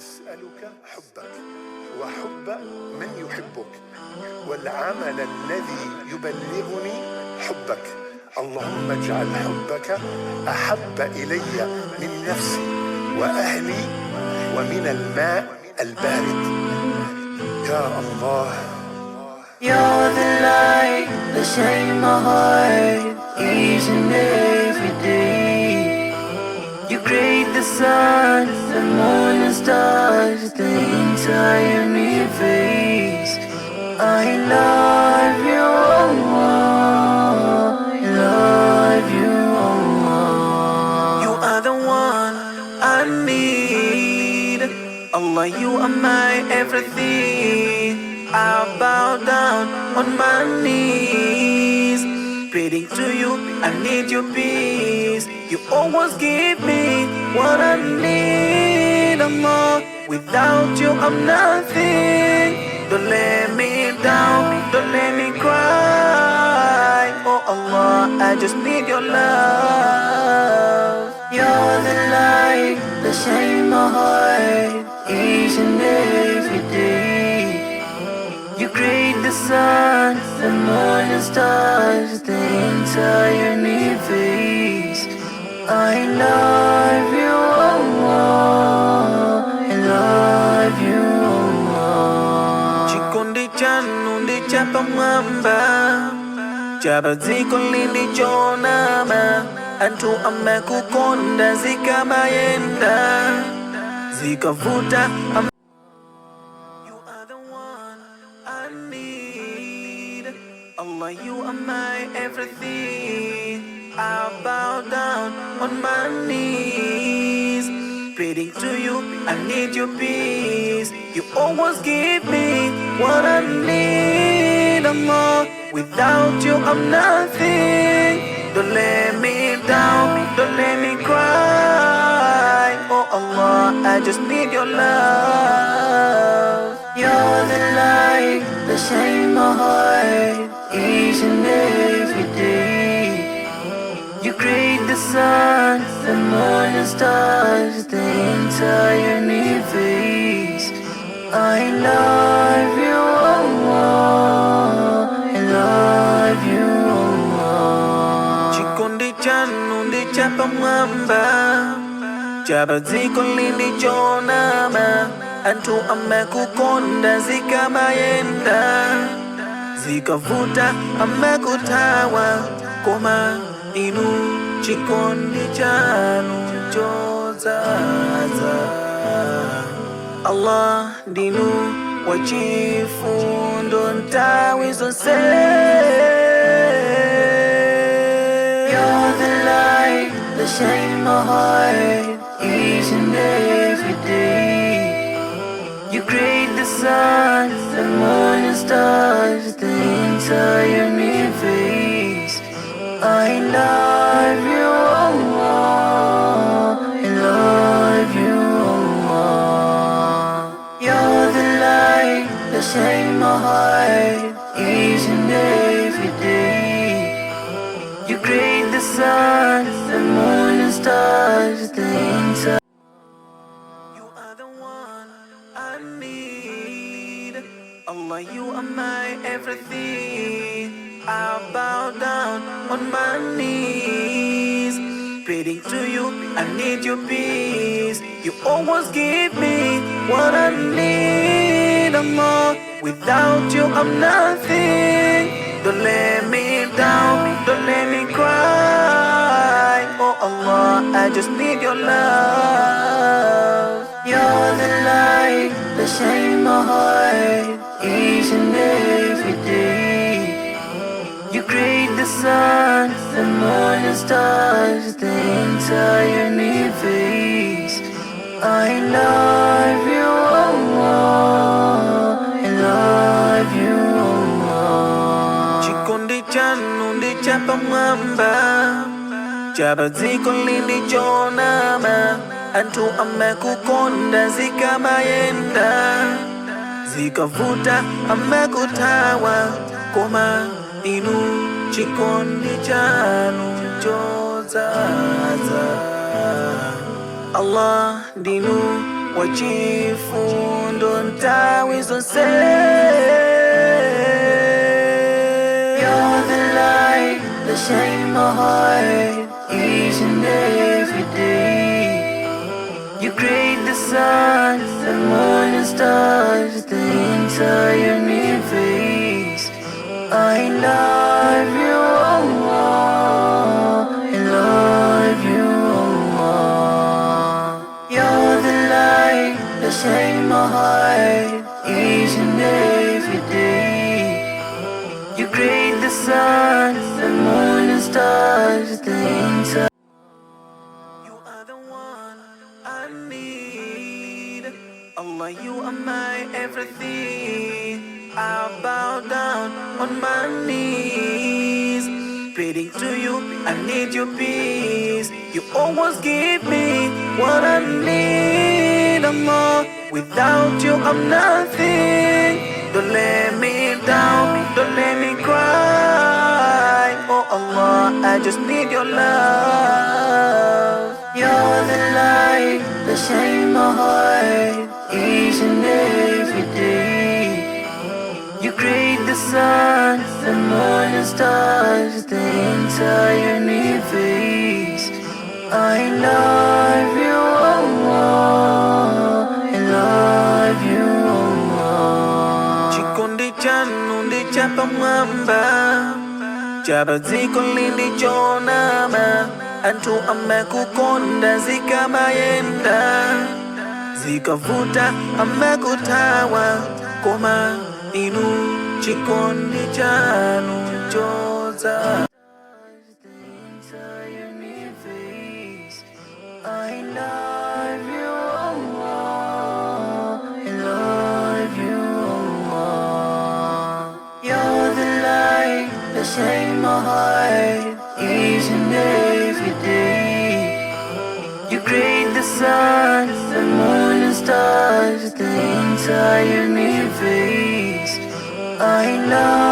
أسألك حبك وحب من يحبك والعمل الذي يبلغني حبك. اللهم اجعل حبك أحب إلي من نفسي وأهلي ومن الماء البارد. يا الله. You're the light that shines my heart each and every day. You create the sun, the moon and stars, the entire universe. I love you, Allah. I love you, Allah. You are the one I need. Allah, you are my everything. I bow down on my knees, praying to you, I need your peace. You always give me what I need, Allah. Without you, I'm nothing. Don't let me down, don't let me cry. Oh Allah, I just need your love. You're the light that shines my heart each and every day. You create the sun, the moon and stars, the entire universe. I love you, Allah. I love you, Allah. Chikondi chanu ndi chapa mwamba, chapa ziko lindi chonama. Antu amekukonda zikamayenda, zikavuta. Allah, you are my everything. I bow down on my knees, praying to you, I need your peace. You always give me what I need, Allah. Without you, I'm nothing. Don't let me down, don't let me cry. Oh Allah, I just need your love. You're the light that shines my heart each and every day. You create the sun, the moon and stars, the entire universe. I love you, Allah. I love you, Allah. Chikondi chanu ndi chapa mwamba, chapa ziko lindi chonama. Antu amekukonda zikamayenda, zikavuta amekutawa. Koma inu chikondi chanu chozaza. Allah dinu wachifundo ntawi zonse. You're the light that shines my heart each and every day. You create the sun, the moon and stars, the entire universe. I love you, Allah. I love you, Allah. You're the light that shines my heart each and every day. You create the sun, the moon and stars, the entire. Allah, you are my everything. I bow down on my knees, praying to you, I need your peace. You always give me what I need, Allah. Without you, I'm nothing. Don't let me down, don't let me cry. Oh Allah, I just need your love. You're the light that shines my heart each and every day. You create the sun, the moon and stars, the entire universe. I love you, Allah. I love you, Allah. Chikondi chanu ndi chapa mwamba, chapa ziko lindi chonama. Antu amekukonda zikamayenda, zikavuta amekutawa. Koma inu chikondi chanu chozaza. Allah dinu wachifundo ntawi zonse. You're the light that shines my heart each and every day. You create the sun, the moon and stars, the entire universe. I love you, Allah. I love you, Allah. You're the light that shines my heart each and every day. You create the sun, the moon and stars, the entire. You are the one I need. Allah, you are my everything. I bow down on my knees, pleading to you, I need your peace. You always give me what I need. Allah, without you I'm nothing. Don't let me down, don't let me cry. Oh Allah, I just need your love. You're the light that shines my heart each and every day. You create the sun, the moon and stars, the entire universe. I love you, Allah. I love you, Allah. Chikondi chanu ndichapa mwamba, chapa ziko lilichonama. Antu amekukonda zikamayenda, zikavuta amekutawa. Koma inu chikondi chanu choza. I love you, Allah. I love you, Allah. You're the light that shines my heart each and every day. You create the sun, the moon and stars, the entire universe. I love